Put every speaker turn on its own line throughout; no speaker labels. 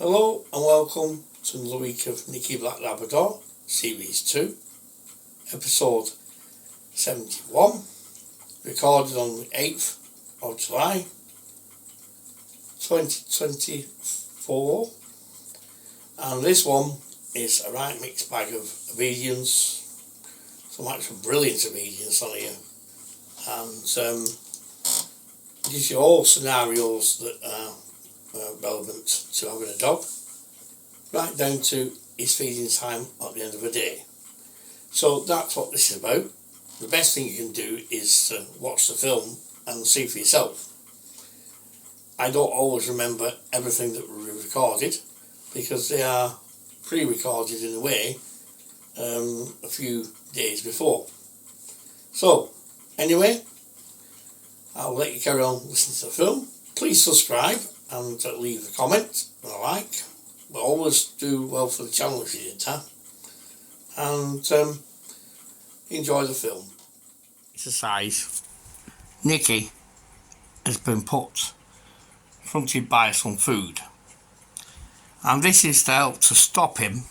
Hello and welcome to another week of Nikki Black Labrador, Series 2, Episode 71, recorded on the 8th of July 2024, and this one is a right mixed bag of obedience, some actual brilliant obedience on here, and gives you all scenarios that are relevant to having a dog, right down to his feeding time at the end of the day. So that's what this is about. The best thing you can do is watch the film and see for yourself. I don't always remember everything that we recorded because they are pre-recorded in a way a few days before. So anyway, I'll let you carry on listening to the film. Please subscribe and leave a comment and a like. But always do well for the channel if you did that. And enjoy the film. Exercise. Nikki has been confronted by some food. And this is to help to stop him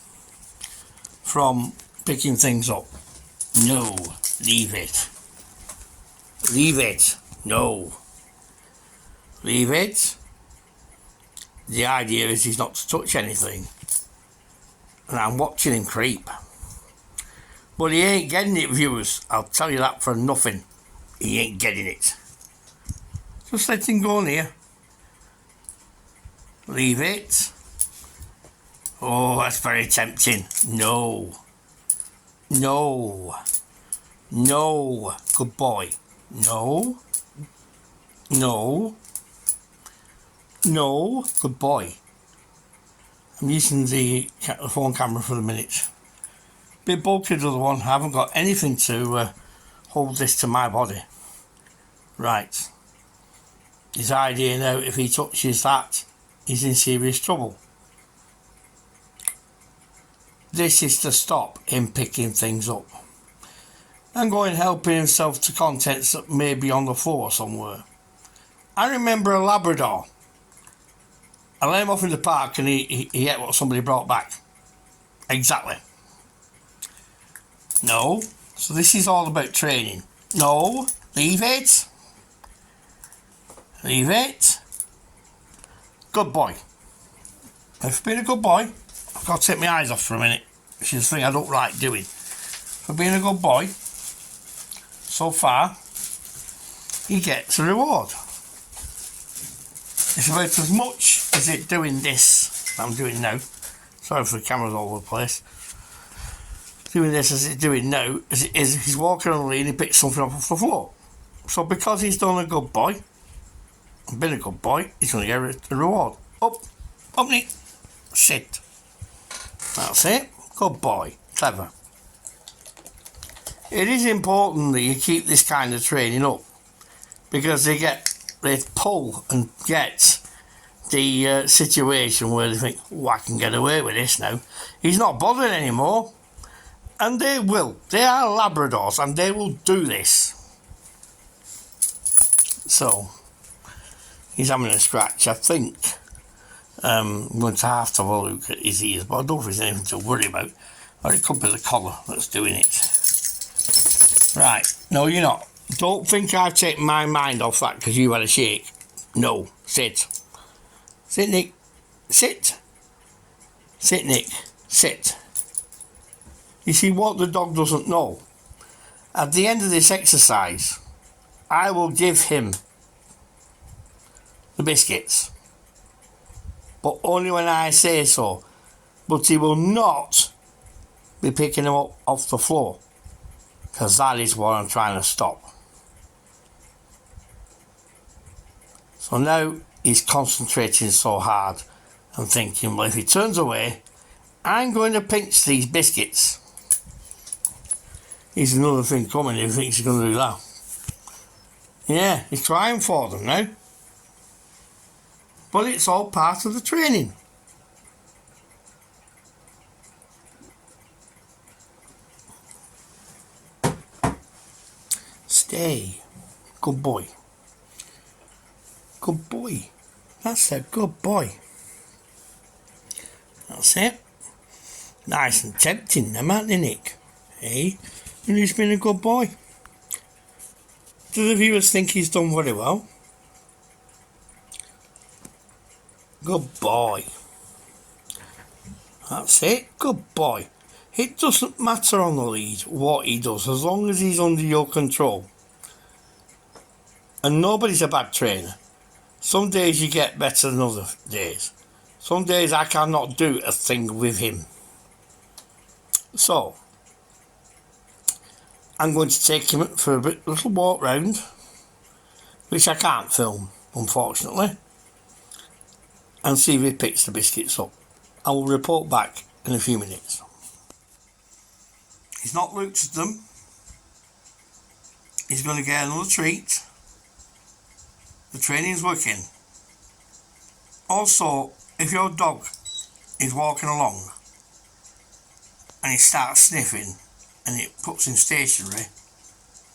from picking things up. No, leave it. Leave it. No. Leave it. The idea is he's not to touch anything. And I'm watching him creep. But he ain't getting it, viewers. I'll tell you that for nothing. He ain't getting it. Just let him go on here. Leave it. Oh, that's very tempting. No. No. No. Good boy. No. No. No. Good boy. I'm using the phone camera for the minute. Bit bulky the other one. I haven't got anything to hold this to my body. Right. His idea now, if he touches that, he's in serious trouble. This is to stop him picking things up and going helping himself to contents that may be on the floor somewhere. I remember a Labrador. I let him off in the park and he ate what somebody brought back. Exactly. No. So this is all about training. No. Leave it. Leave it. Good boy. If I've been a good boy, I've got to take my eyes off for a minute, which is the thing I don't like doing. For being a good boy, so far, he gets a reward. It's about as much as it doing this I'm doing now. Sorry for the cameras all over the place. Doing this as it's doing now as it is he's walking on the lane and he picks something up off the floor. So because he's done a good boy and been a good boy, he's going to get a reward. Up, Nick, sit. That's it. Good boy. Clever. It is important that you keep this kind of training up because they pull and get the situation where they think, oh, I can get away with this now. He's not bothering anymore. And they will. They are Labradors and they will do this. So, he's having a scratch. I think I'm going to have a look at his ears, but I don't think there's anything to worry about. Or it could be the collar that's doing it. Right. No, you're not. Don't think I've taken my mind off that because you had a shake. No. Sit. Sit, Nick. Sit. Sit, Nick. Sit. You see, what the dog doesn't know, at the end of this exercise, I will give him the biscuits. But only when I say so. But he will not be picking them up off the floor. Because that is what I'm trying to stop. So now he's concentrating so hard and thinking, well, if he turns away, I'm going to pinch these biscuits. Here's another thing coming, he thinks he's going to do that. Yeah, he's trying for them now. But it's all part of the training. Stay. Good boy. Good boy. That's a good boy. That's it. Nice and tempting them, aren't they, Nick? Hey, and he's been a good boy. Do the viewers think he's done very well? Good boy. That's it, good boy. It doesn't matter on the lead what he does, as long as he's under your control. And nobody's a bad trainer. Some days you get better than other days. Some days I cannot do a thing with him. So, I'm going to take him for a little walk round, which I can't film, unfortunately, and see if he picks the biscuits up. I will report back in a few minutes. He's not looked at them. He's going to get another treat. The training's working. Also, if your dog is walking along and he starts sniffing and it puts him stationary,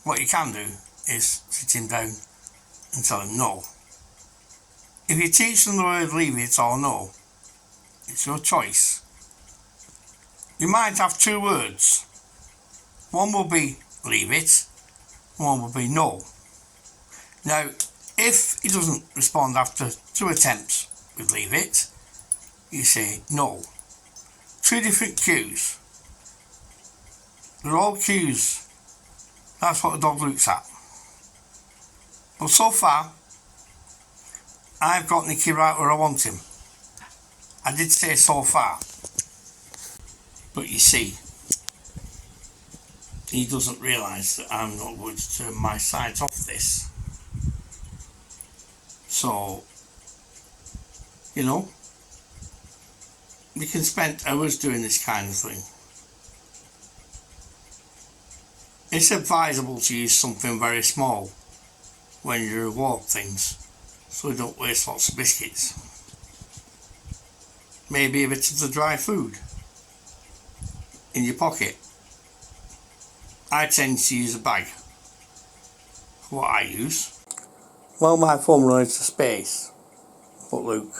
what you can do is sit him down and tell him no. If you teach them the word leave it or no, it's your choice. You might have two words. One will be leave it, one will be no. Now, if he doesn't respond after 2 attempts with leave it, you say no. 2 different cues. They're all cues. That's what the dog looks at. But so far, I've got Nikki right where I want him. I did say so far. But you see, he doesn't realise that I'm not going to turn my sights off this. So, you know, we can spend hours doing this kind of thing. It's advisable to use something very small when you reward things, so you don't waste lots of biscuits. Maybe a bit of the dry food in your pocket. I tend to use a bag for what I use. Well, my phone runs to space, but look,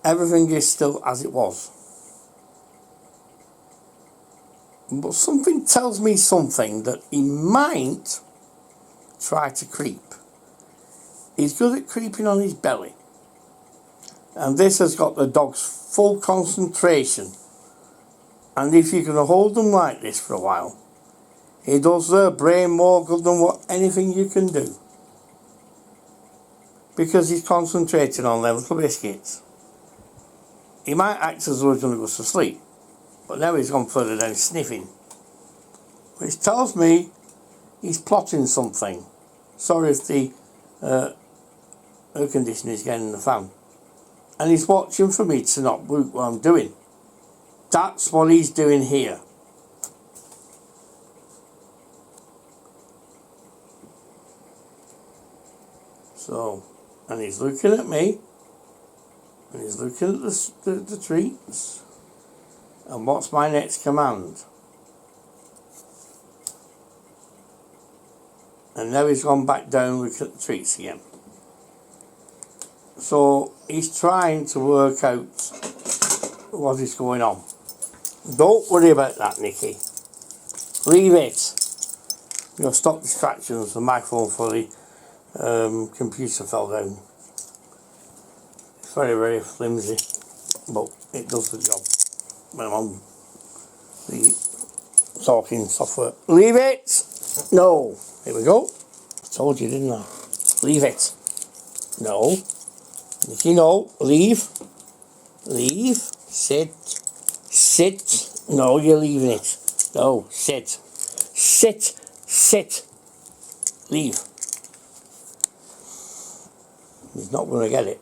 everything is still as it was. But something tells me something that he might try to creep. He's good at creeping on his belly. And this has got the dog's full concentration. And if you're going to hold them like this for a while, it does their brain more good than anything you can do. Because he's concentrating on them little biscuits. He might act as though he's going to go to sleep. But now he's gone further down sniffing. Which tells me he's plotting something. Sorry if the air conditioner is getting in the fan. And he's watching for me to not look what I'm doing. That's what he's doing here. So, and he's looking at me. And he's looking at the treats. And what's my next command? And now he's gone back down looking at the treats again. So he's trying to work out what is going on. Don't worry about that, Nikki. Leave it. You'll stop distractions. The microphone for the computer fell down. It's very, very flimsy, but it does the job when I'm on the talking software. Leave it! No. Here we go. I told you, didn't I? Leave it. No. Nikki, no. Leave. Leave. Sit. Sit. No, you're leaving it. No. Sit. Sit. Sit. Leave. He's not going to get it.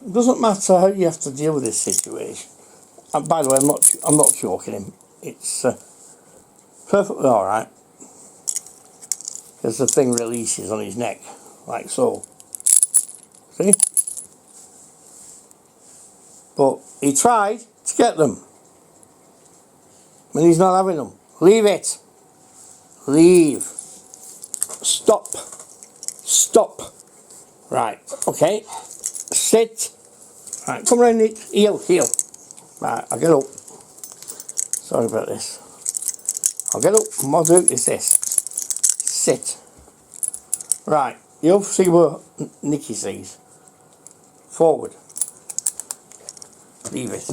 It doesn't matter how you have to deal with this situation. And by the way, I'm not choking him. It's perfectly all right. Because the thing releases on his neck, like so. See? But he tried to get them. And he's not having them. Leave it. Leave. Stop. Stop. Right, okay. Sit. Right, come round, Nick. Heel. Right, I'll get up. Sorry about this. I'll get up, and what I'll do is this. Sit. Right, you'll see what Nikki sees. Forward. Leave it.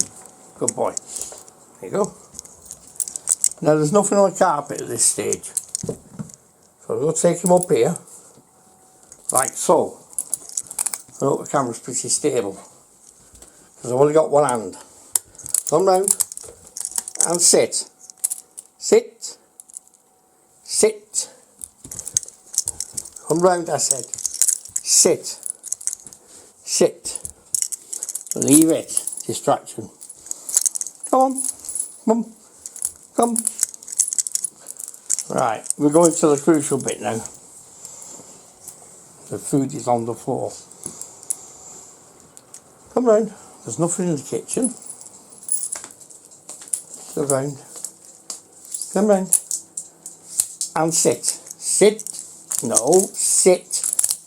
Good boy. There you go. Now there's nothing on the carpet at this stage. So we'll take him up here. Like so. I hope the camera's pretty stable. Because I've only got one hand. Come round. And sit. Sit. Sit. Come round, I said. Sit. Sit. Leave it. Distraction. Come on. Come. Come. Right, we're going to the crucial bit now. The food is on the floor. Come round. There's nothing in the kitchen. Go round. Come round. And sit. Sit. No, sit.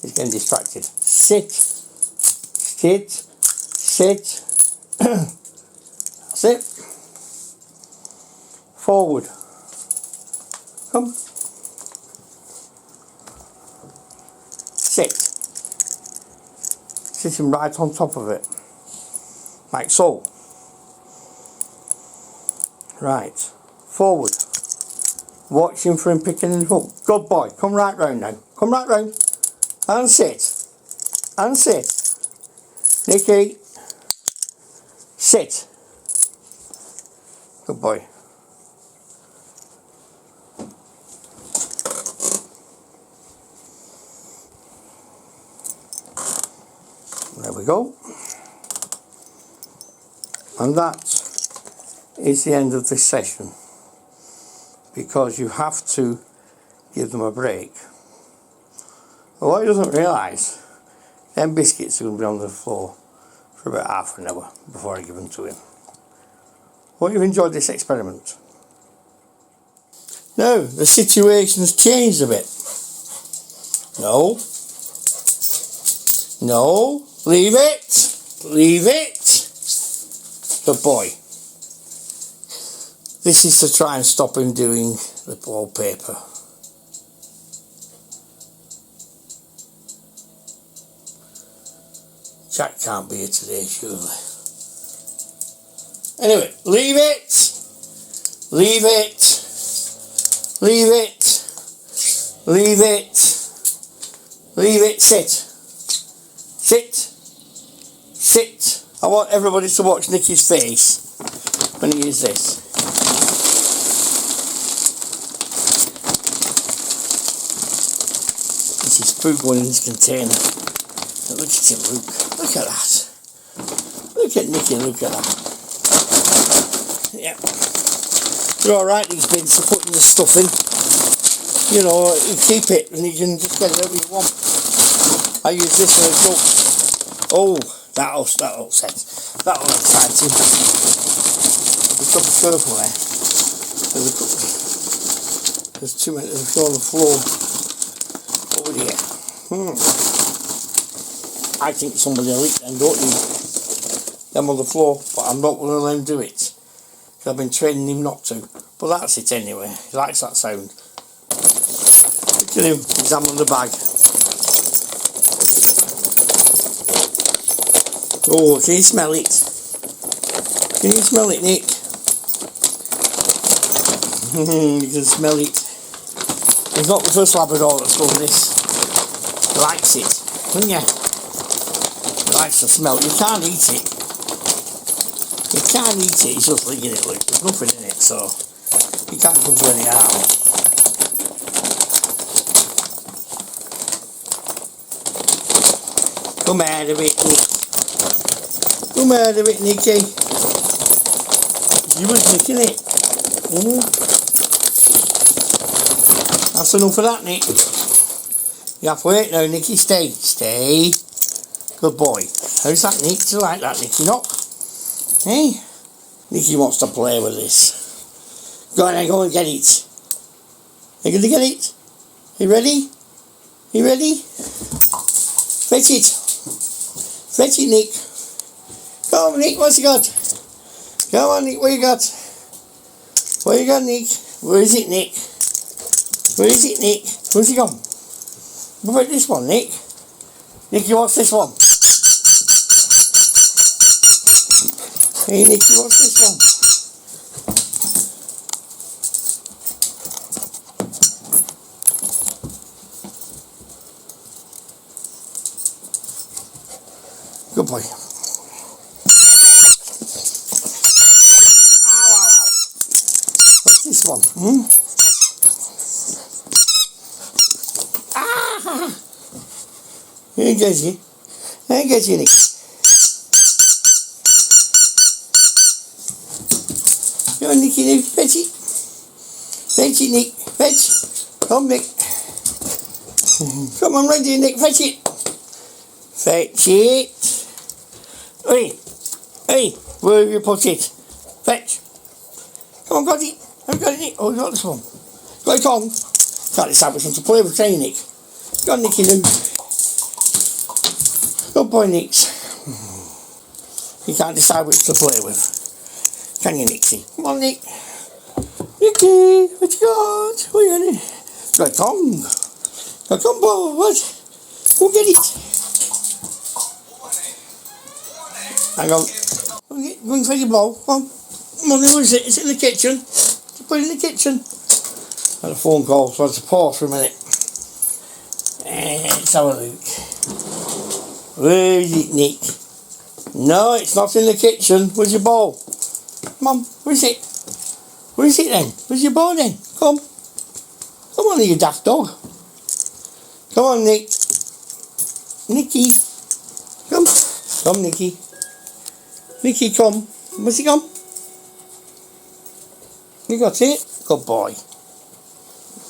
He's getting distracted. Sit. Sit. Sit. That's it. Forward. Come. Sit. Sitting right on top of it. Like so. Right. Forward. Watching for him picking him up. Good boy. Come right round now. Come right round. And sit. And sit. Nikki. Sit. Good boy. There we go. And that is the end of this session. Because you have to give them a break. But what he doesn't realise, them biscuits are going to be on the floor for about half an hour before I give them to him. Hope you've enjoyed this experiment. Now, the situation's changed a bit. No. No. Leave it. Leave it. Good boy. This is to try and stop him doing the wallpaper. Jack can't be here today, surely. Anyway, leave it. Leave it. Leave it. Leave it. Leave it. Sit. Sit. Sit. I want everybody to watch Nikki's face when he uses this. This is food going in this container. Now look at him, Luke. Look at that. Look at Nikki, look at that. Yeah. They're alright, these bins, for putting the stuff in. You know, you keep it and you can just get it whatever you want. I use this as a cup. Oh, that'll upset. That'll excite him. Just got to be careful there. There's too many on the floor. Over here. I think somebody will eat them, don't you? Them on the floor, but I'm not going to let him do it. Because I've been training him not to. But that's it anyway. He likes that sound. Look at him examine the bag. Oh, can you smell it? Can you smell it, Nick? You can smell it. He's not the first Labrador that's done this. He likes it, don't you? He likes the smell. You can't eat it. You can't eat it, he's just licking it, look. There's nothing in it, so you can't come to any harm. Come out of it, Nick. Come out of it, Nikki. You was licking it. That's enough of that, Nick. You have to wait now, Nikki. Stay. Stay. Good boy. How's that, Nick? Do you like that, Nikki? Not? Hey? Nikki wants to play with this. Go on, now, go and get it. Are you going to get it? You ready? You ready? Fetch it. Fetch it, Nick. Come on, Nick, what's you got? Come on, Nick, what you got? What you got, Nick? Where is it, Nick? Where is it, Nick? Where's he gone? What about this one, Nick? Nicky, what's this one? Hey, Nicky, what's this one? Good boy. Ow, ow, ow. What's this one? Ah! Here goes you. Here goes you, Nick. Come on, Nicky, now. Fetch it. Fetch it, Nick. Fetch. Come, Nick. Come on, right there, Nick. Fetch it. Fetch it. Hey, hey, where have you put it? Fetch. Come on, got it. I've got it, Nick. Oh, you got this one. Got it on. Can't decide which one to play with, can you, Nick? Go on, Nicky, now. Good boy, Nick. You can't decide which to play with. Can you, Nixie? Come on, Nick. Nicky, what you got? What you got? Got a tongue. Got a tongue ball. What? Go get it. Hang on. Go and take your ball. Come on. Come on, where is it? Is it in the kitchen? Put it in the kitchen. Had a phone call, so I had to pause for a minute. Let's have a look. Where is it, Nick? No, it's not in the kitchen. Where's your ball? Come on, where is it? Where is it then? Where's your ball then? Come. Come on, you daft dog. Come on, Nick. Nicky. Come. Come, Nicky. Nicky, come. Where's he gone? You got it? Good boy.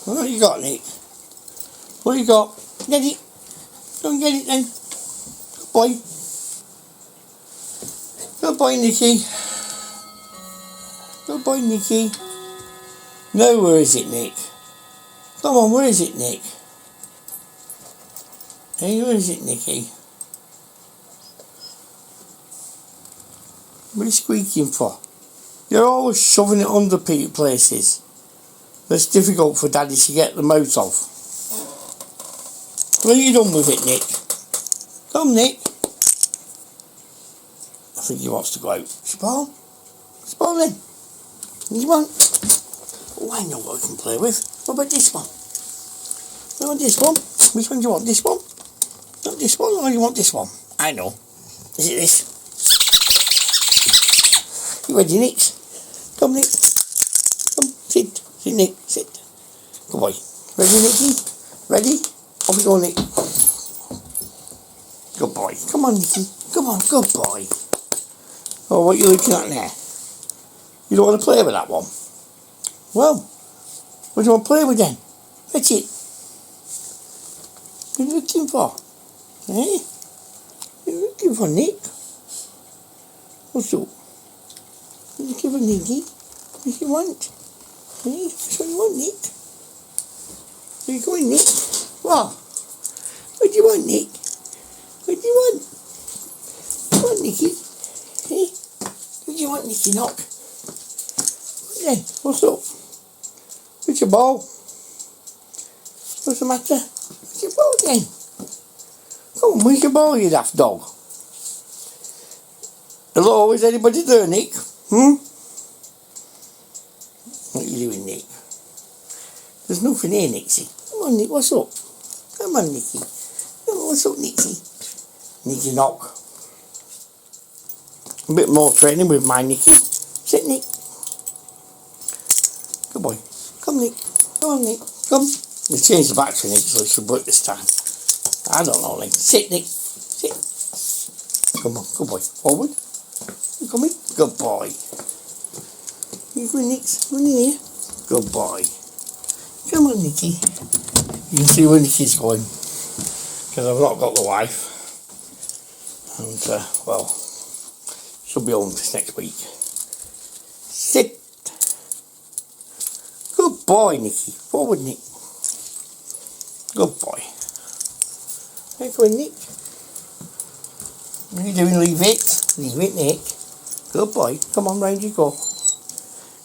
What you got, Nick? What you got? Get it. Go and get it then. Good boy. Good boy, Nicky. Good boy, Nicky. No, where is it, Nick? Come on, where is it, Nick? Hey, where is it, Nicky? What are you squeaking for? You're always shoving it under places. That's difficult for Daddy to get them out of. What are you done with it, Nick? Come, Nick. I think he wants to go out. It's your ball. It's your ball then. What do you want? Oh, I know what I can play with. What about this one? You want this one? Which one do you want? This one? You want this one or you want this one? I know. Is it this? You ready, Nick? Come, Nick. Come, sit. Sit, Nick. Sit. Good boy. Ready, Nicky? Ready? Off you go, Nick. Good boy. Come on, Nicky. Come on, good boy. Oh, what are you looking at there? You don't want to play with that one? Well, what do you want to play with then? Fetch it. What are you looking for? Eh? What are you looking for, Nick? What's up? What are you looking for, Nicky? What do you want? Eh? What's what you want, Nick? Where are you going, Nick? What? What do you want, Nick? What do you want? What do you want, Nicky? Eh? What do you want, Nicky Knock? Then, what's up? Where's your ball? What's the matter? Where's your ball then? Come on, where's your ball, you daft dog? Hello, is anybody there, Nick? What are you doing, Nick? There's nothing here, Nixie. Come on, Nick, what's up? Come on, Nicky. Come on, what's up, Nixie? Nicky Knock. A bit more training with my Nicky. Sit, Nick. Good boy. Come, Nick. Come on, Nick. Come. We changed the battery, Nick, so it should work this time. I don't know, Nick. Sit, Nick. Sit. Come on. Good boy. Forward. You coming? Good boy. You going, Nick? Come in here. Good boy. Come on, Nicky. You can see where Nicky's going. Because I've not got the wife. And, well, she'll be home this next week. Sit. Good boy, Nicky. Forward, Nick. Good boy. There you go, Nick. What are you doing? Leave it. Leave it, Nick. Good boy. Come on, round you go.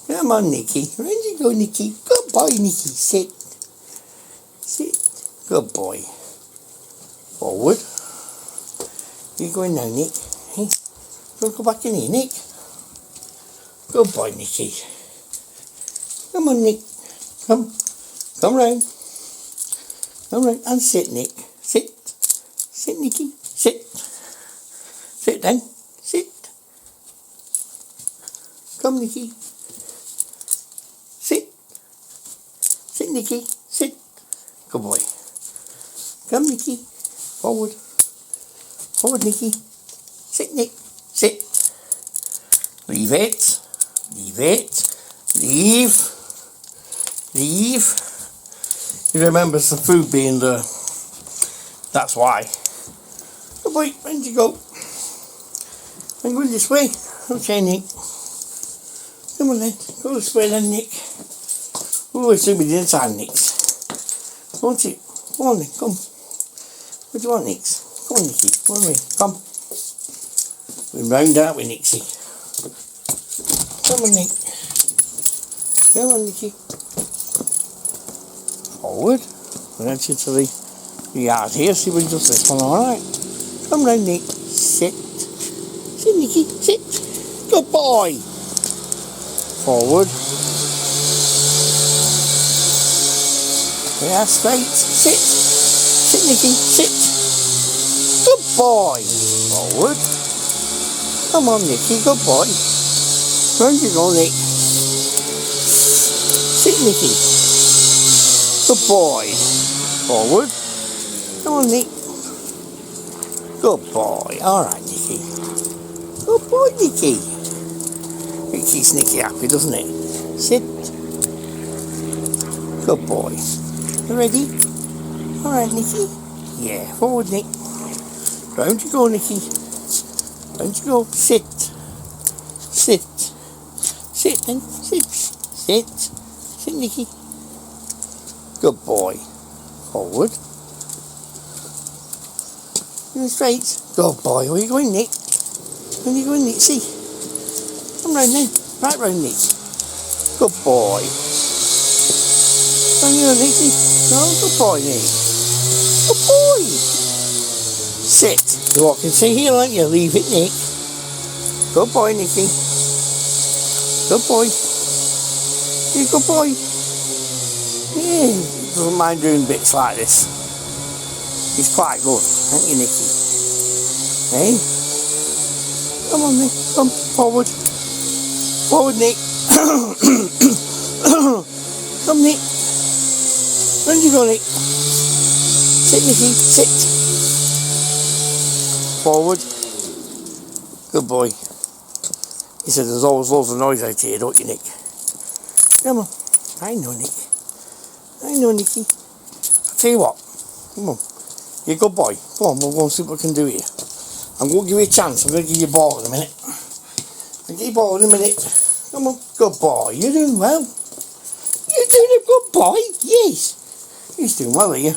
Come on, Nicky. Round you go, Nicky. Good boy, Nicky. Sit. Sit. Good boy. Forward. You going now, Nick? Hey? Don't go back in here, Nick. Good boy, Nicky. Come on, Nick. Come. Come round. Come round and sit, Nick. Sit. Sit, Nicky. Sit. Sit then. Sit. Come, Nicky. Sit. Sit, Nicky. Sit. Good boy. Come, Nicky. Forward. Forward, Nicky. Sit, Nick. Sit. Leave it. Leave it. Leave. Leave. He remembers the food being there. That's why. Good boy. Where'd you go? I'm going this way. Okay, Nick. Come on then. Go this way then, Nick. Oh, it's going to be the inside, Nick. Won't it? Come on then. Come. What do you want, Nick? Come on, Nicky. Come on, come. We're round out with Nixie. Come on, Nick. Come on, Nicky. Forward. We're going to the yard here. See if we does this one, alright? Come round, Nick. Sit. Sit, Nicky. Sit. Good boy. Forward. Yeah, straight. Sit. Sit, Nicky. Sit. Good boy. Forward. Come on, Nicky. Good boy. Round you go, Nick. Sit, Nicky. Good boy. Forward. Come on, Nick. Good boy. Alright, Nicky. Good boy, Nicky. It keeps Nicky happy, doesn't it? Sit. Good boy. You ready? Alright, Nicky. Yeah, forward, Nick. Round you go, Nicky. Round you go. Sit. Sit. Sit then. Sit. Sit. Sit, Nicky. Good boy. Forward. Going straight. Good boy. Where are you going, Nick? Where are you going, Nick? See? Come round then. Right round, Nick. Good boy. Down here, Nick. See? Oh, good boy, Nick. Good boy. Sit. You walk and see here, aren't you? Leave it, Nick. Good boy, Nicky. Good boy. You good boy. Yeah, he doesn't mind doing bits like this. He's quite good, ain't you, Nicky? Hey? Come on, Nick. Come forward. Forward, Nick. Come, Nick. Where you go, Nick? Sit, Nicky. Sit. Forward. Good boy. He said there's always loads of noise out here, don't you, Nick? Come on. I know, Nick. I know, Nicky. I'll tell you what. Come on. You're a good boy. Come on, we'll go and see what we can do here. I'm going to give you a chance. I'm going to give you a ball in a minute. I'll give you a ball in a minute. Come on. Good boy. You're doing well. You're doing a good boy. Yes. He's doing well here.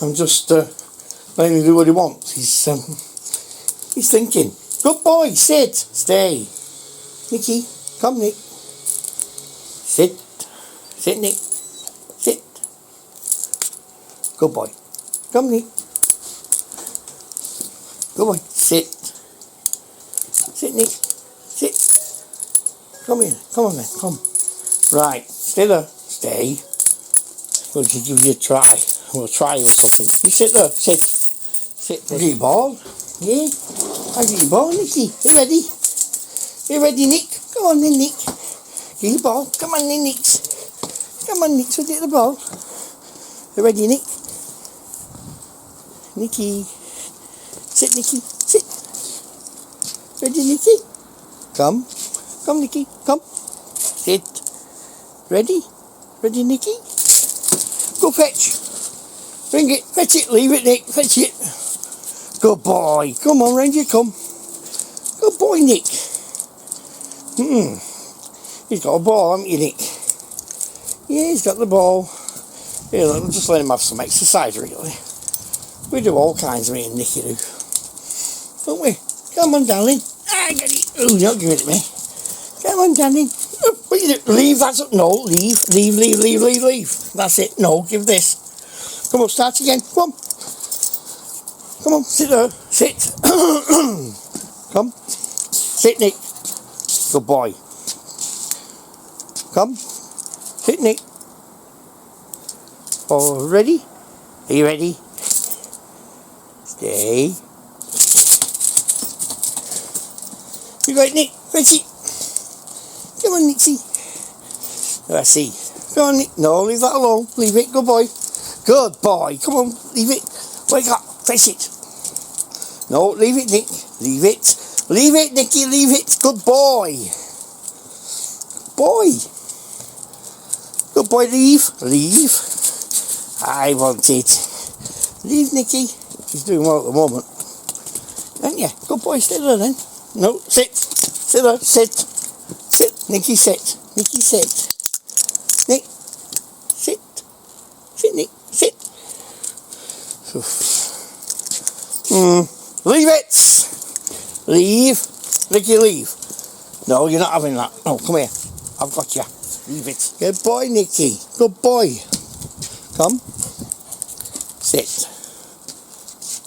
I'm just letting him do what he wants. He's thinking. Good boy. Sit. Stay. Nicky. Come, Nick. Sit. Sit, Nick. Sit. Good boy. Come, Nick. Good boy. Sit. Sit, Nick. Sit. Come here. Come on, then. Come. Right. Stay there. Stay. We'll just give you a try. We'll try or something. You sit there. Sit. Sit. I'll get your ball. Yeah. I'll get your ball, Nicky. You ready? You ready, Nick? Come on then, Nick. Get your ball. Come on then, Nick. Come on, Nick. So get the ball. You ready, Nick? Nicky. Sit, Nicky. Sit. Ready, Nicky? Come. Come, Nicky. Come. Sit. Ready? Ready, Nicky? Go fetch. Bring it. Fetch it. Leave it, Nick. Fetch it. Good boy. Come on, round you come. Good boy, Nick. He's got a ball, haven't you, Nick? Yeah, he's got the ball. Here, just let him have some exercise, really. We do all kinds of me and Nicky do. don't we? Come on, darling. I got it. Oh, don't give it to me. Come on, darling. Oh, what you do? Leave that up. No, leave. That's it. No, give this. Come on, start again. Come on. Come on, sit there. Sit. Come. Sit, Nick. Good boy. Come. Sit, Nick. Oh, ready? Are you ready? Stay. You got it, Nick. Ready? Come on, Nixie. Let's see. Come on, Nick. No, leave that alone. Leave it. Good boy. Good boy. Come on, leave it. Wake up. Fetch it. No, leave it, Nick. Leave it. Leave it, Nicky. Leave it. Good boy. Boy. Good boy. Leave. Leave. I want it. Leave, Nicky. He's doing well at the moment. Aren't you? Good boy. Stay there then. No, sit. Sit there. Sit. Sit. Nicky, sit. Nicky, sit. Nick. Sit. Sit, Nick. Sit. Leave it. Leave. Nicky, leave. No, you're not having that. No, come here. I've got you. Leave it. Good boy, Nicky. Good boy. Come. Sit.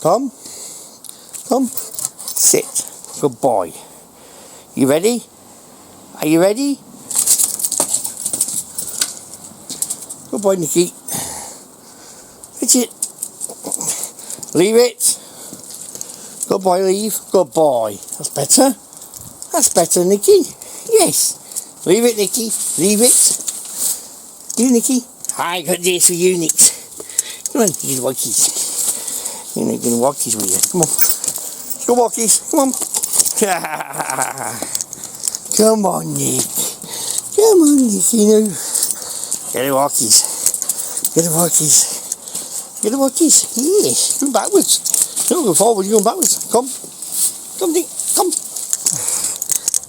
Come. Come. Sit. Good boy. You ready? Are you ready? Good boy, Nicky. Fetch it. Leave it. Good boy, leave. Good boy. That's better. That's better, Nicky. Yes. Leave it, Nicky. Leave it. You, Nicky. I got this for you, Nick. Come on, you walkies. You're not going to walkies with you. Come on. Go walkies. Come on. Come on, Nick. Come on, Nicky. Now. Get the walkies. Get the walkies. Get the walkies. Yes. Go backwards. Don't go forward. You're going backwards. Come. Come, Nick. Come.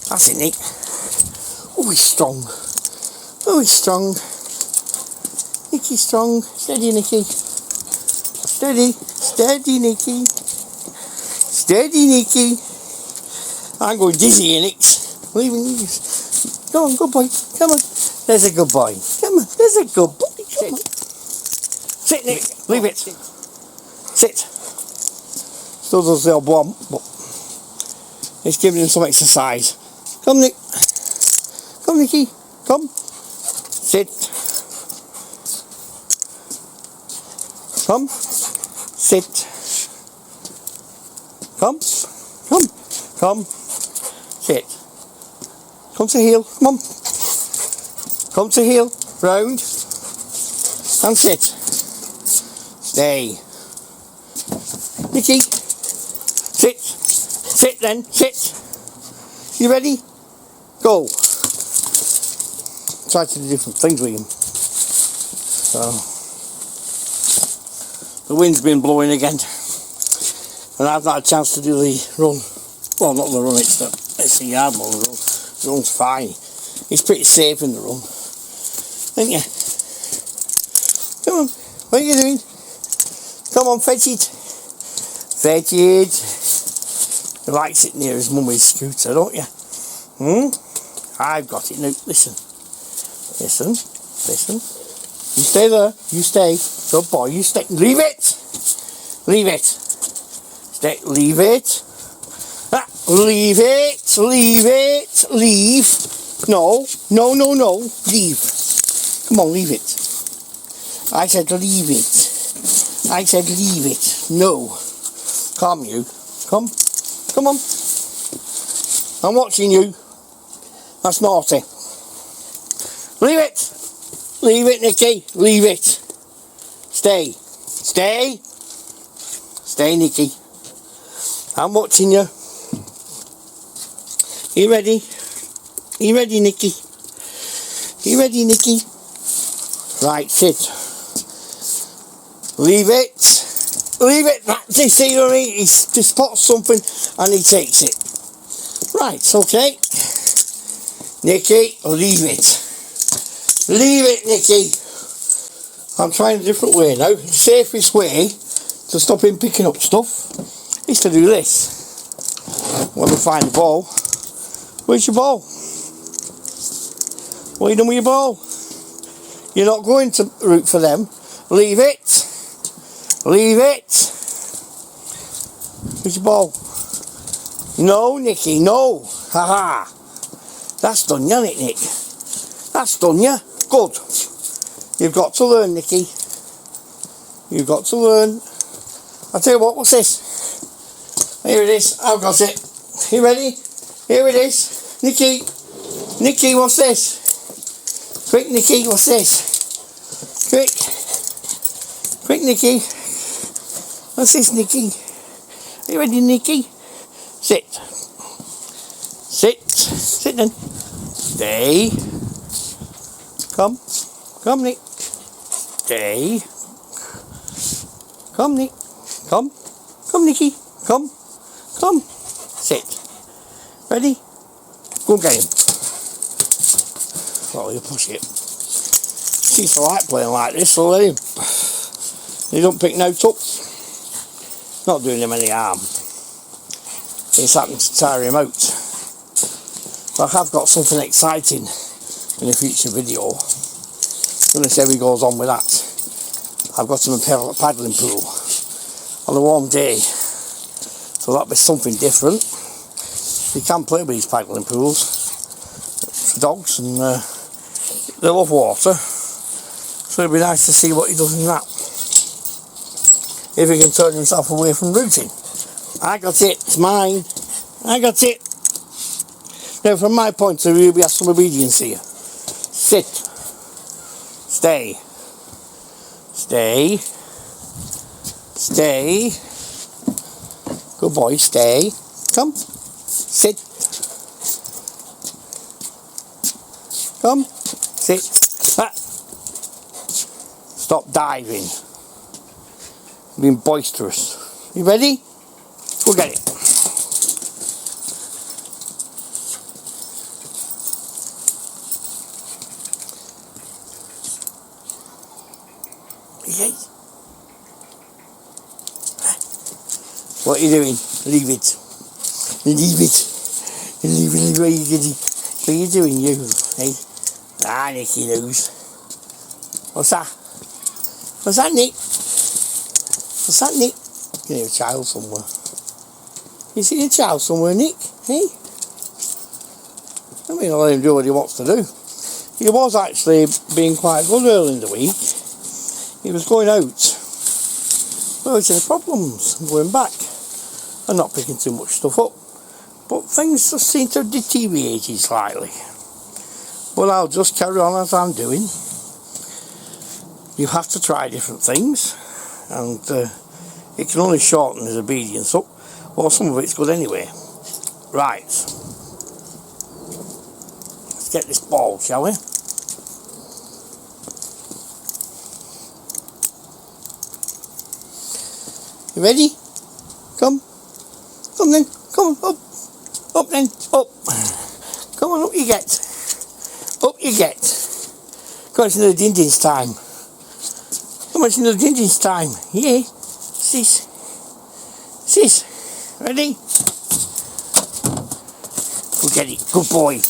That's it, Nick. Oh, he's strong. Oh, he's strong. Nicky's strong. Steady, Nicky. Steady. Steady, Nicky. Steady, Nicky. I'm going dizzy here, Nick. Leaving you. Come on, good boy. Come on. There's a good boy. Come on. There's a good boy. Come on. Sit, Nick. Leave it. Sit. Still does the old one, but it's giving him some exercise. Come, Nick. Come, Nicky. Come. Sit. Come. Sit. Come. Come. Come. Sit. Come to heel. Come on. Come to heel. Round. And sit. Stay. Nicky. Sit. Sit then. Sit. You ready? Go. Try to do different things with him. So. The wind's been blowing again, and I've not had a chance to do the run. Well, not the run, it's the yard mower run. The run's fine. It's pretty safe in the run. Ain't you? Come on, what are you doing? Come on, fetch it. Fetch it. You like sitting near his mummy's scooter, don't you? I've got it now. Listen. Listen. Listen. You stay there. You stay. Good boy. You stay. Leave it. Leave it. Stay. Leave it. Ah, leave it. Leave it. Leave. No. No, no, no. Leave. Come on, leave it. I said leave it. I said leave it. No. Come, you. Come. Come on. I'm watching you. That's naughty. Leave it. Leave it, Nicky. Leave it. Stay. Stay. Stay, Nicky. I'm watching you. You ready? You ready, Nicky? You ready, Nicky? Right, sit. Leave it. Leave it. That's it. See what I mean? He just spots something and he takes it. Right, okay. Nicky, leave it. Leave it, Nicky. I'm trying a different way now. The safest way to stop him picking up stuff is to do this. When we find the ball. Where's your ball? What are you doing with your ball? You're not going to root for them. Leave it. Leave it. Where's your ball? No, Nikki, no. Haha. That's done you, isn't it, Nick? That's done you. Good. You've got to learn, Nikki. You've got to learn. I'll tell you what, what's this? Here it is. I've got it. You ready? Here it is. Nikki. Nikki, what's this? Quick, Nikki, what's this? Quick. Quick, Nikki. What's this, Nikki? Are you ready, Nikki? Sit. Sit. Sit then. Stay. Come. Come, Nick. Stay. Come, Nick. Come. Come, Nikki. Come. Come. Sit. Ready? Go and get him. Oh, you push it. She's so like playing like this, so let him. He don't pick no up. Not doing him any harm. It's happening to tire him out. But I have got something exciting in a future video. I'm going to see how he goes on with that. I've got him a paddling pool on a warm day. So that'll be something different. You can play with these paddling pools for dogs, and they love water. So it'll be nice to see what he does in that. If he can turn himself away from rooting. I got it, it's mine. I got it. Now from my point of view, we have some obedience here. Sit. Stay. Stay. Stay. Good boy, stay. Come. Sit. Come. Sit. Ah. Stop diving. Being boisterous. You ready? Go get it. Okay. What are you doing? Leave it. Leave it. Leave it. What are you doing? What are you doing, you? Hey? Ah, Nicky knows. What's that? What's that, Nick? What's that, Nick? You can hear a child somewhere. You see a child somewhere, Nick? Hey? I mean, I'll let him do what he wants to do. He was actually being quite good early in the week. He was going out. Well, it's any problems and going back and not picking too much stuff up. But things just seem to have deteriorated slightly. But I'll just carry on as I'm doing. You have to try different things, and it can only shorten his obedience up. Well, some of it's good anyway. Right. Let's get this ball, shall we? You ready? Come. Come then. Come on, up. Up then. Up. Come on, up you get. Up you get. Come on, it's another Indians time. Come on, it's another Indians time. Yeah. Sis. Sis. Ready? Go get it. Good boy.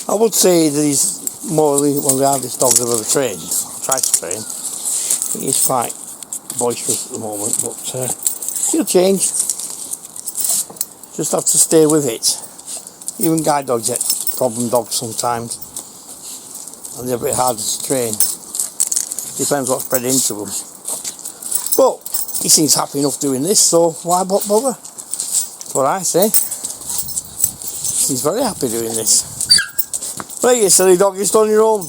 I would say that he's more one of the hardest dogs I've ever trained. I've tried to train. He's quite boisterous at the moment, but he'll change. Just have to stay with it. Even guide dogs get problem dogs sometimes, and they're a bit harder to train. Depends what's bred into them. But he seems happy enough doing this, so why bother? That's what I say. He's very happy doing this. Well, you silly dog, you've done your own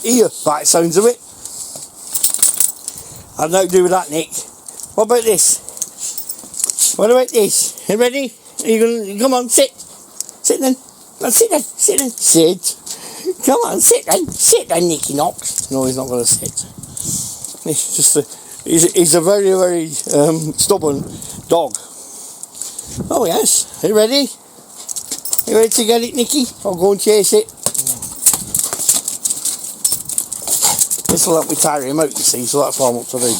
ear, by the sounds of it. I've nothing to do with that, Nick. What about this? What about this? You ready? Are you going to, come on, sit. Sit then. No, sit then. Sit then. Sit. Come on, sit then. Sit then, Nicky Knox. No, he's not going to sit. He's just he's a very, very stubborn dog. Oh yes. Are you ready? You ready to get it, Nikki? I'll go and chase it. This will help me tire him out, you see, so that's what I want to do.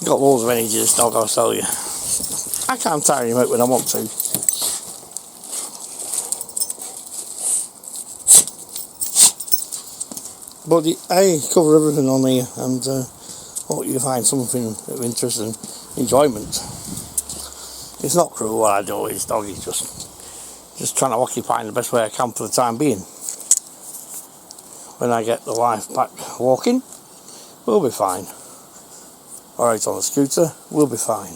Got loads of energy, this dog, I'll tell you. I can't tire him out when I want to. But I cover everything on here, and hope you find something of interest and enjoyment. It's not cruel what I do, it's dog, it's just trying to occupy in the best way I can for the time being. When I get the wife back walking, we'll be fine. Alright, on the scooter, we'll be fine.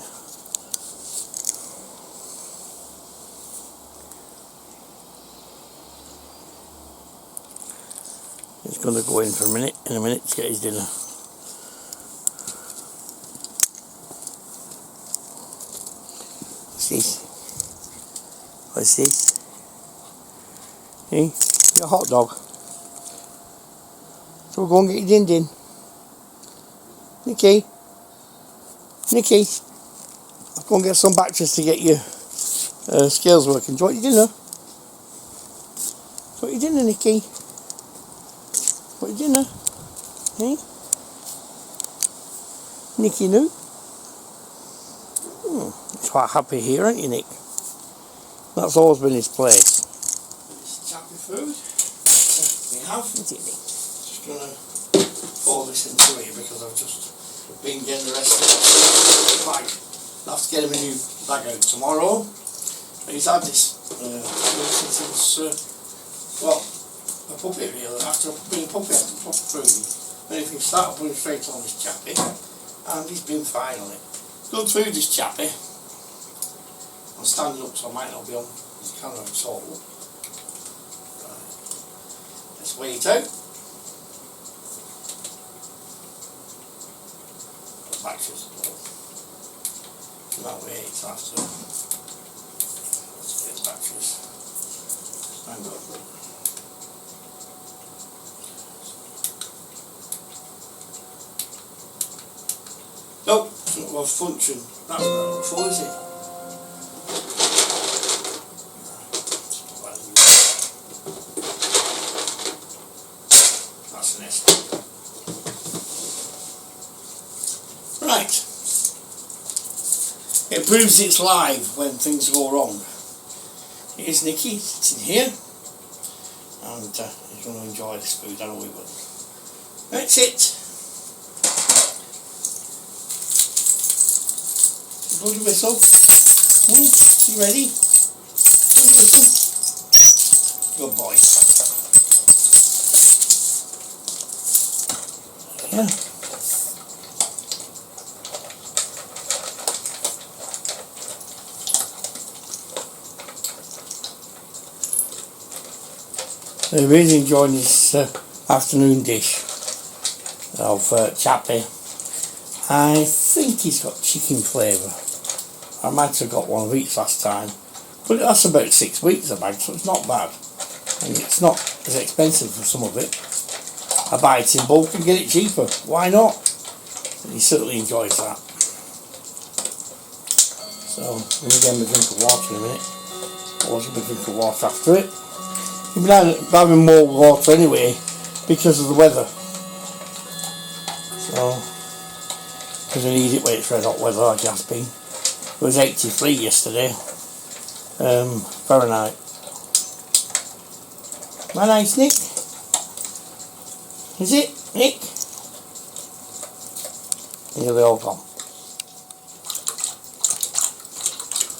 He's going to go in for a minute to get his dinner. What's this? What's this? Hey, you're a hot dog. So we'll go and get your din-din. Nikki. Nikki. I'll go and get some batteries to get your scales working. Do you want your dinner? Do you want your dinner, Nikki? Want your dinner? Hey? Nikki, no? He's quite happy here, aren't you, Nick? That's always been his place. It's chappy food. We have. Isn't it, Nick? Just going to pour this into here because I've just been getting the rest of the bag. I'll have to get him a new bag out tomorrow. And he's had this since, well, a puppy really. After being a puppy, after proper food. And if you start putting straight on this chappy, and he's been fine on it. Good food, this chappy. I'm standing up, so I might not be on his camera at all. Right. Let's weigh it out. The batteries as well. That way it's after. Let's get the batteries. Hang on. Nope, it's not well function. That's not full, is it? That's an S. Right. It proves it's live when things go wrong. Here's Nikki sitting here. And he's going to enjoy this food, I know he will. That's it. Bloody whistle. You ready? Bloody whistle. Good boy. Yeah. They're really enjoying this afternoon dish of chappy. I think he's got chicken flavour. I might have got one of each last time, but that's about 6 weeks a bag, so it's not bad. And it's not as expensive for some of it. I buy it in bulk and get it cheaper. Why not? And he certainly enjoys that. So, I'm going to get him a drink of water in a minute. Always a drink of water after it. He's been having more water anyway because of the weather. So, because I need it when it's red hot weather like it has been. It was 83 yesterday, Fahrenheit. My nice Nick? Is it, Nick? Here they all gone.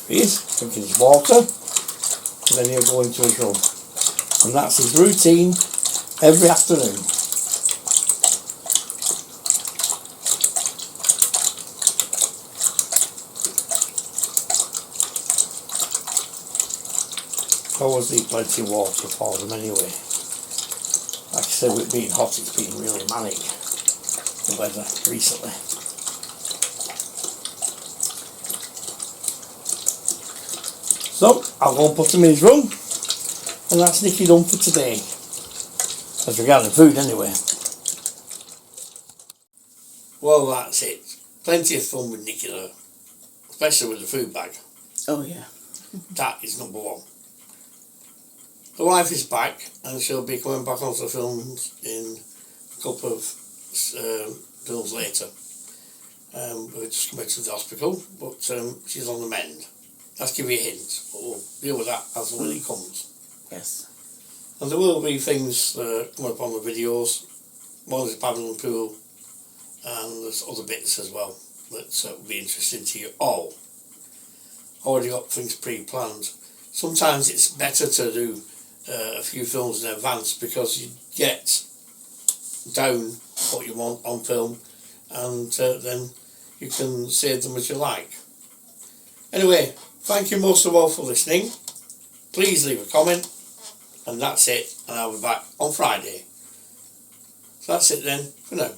There he is, drinking his water, and then he'll go into his room. And that's his routine every afternoon. I always need plenty of water for them anyway. Like I said, with it being hot, it's been really manic, the weather recently. So, I'll go and put him in his room, and that's Nikki done for today. As regarding food anyway. Well, that's it. Plenty of fun with Nikki though, especially with the food bag.
Oh yeah.
That is number one. The wife is back, and she'll be coming back onto the films in couple of bills later. We're just coming to the hospital, but she's on the mend. That's give you a hint, but we'll deal with that as and when it comes.
Yes.
And there will be things coming up on the videos. One is paddling pool, and there's other bits as well that will be interesting to you all. Already got things pre-planned. Sometimes it's better to do a few films in advance because you get down what you want on film, and then you can save them as you like. Anyway, thank you most of all for listening. Please leave a comment, and that's it, and I'll be back on Friday. So that's it then for now.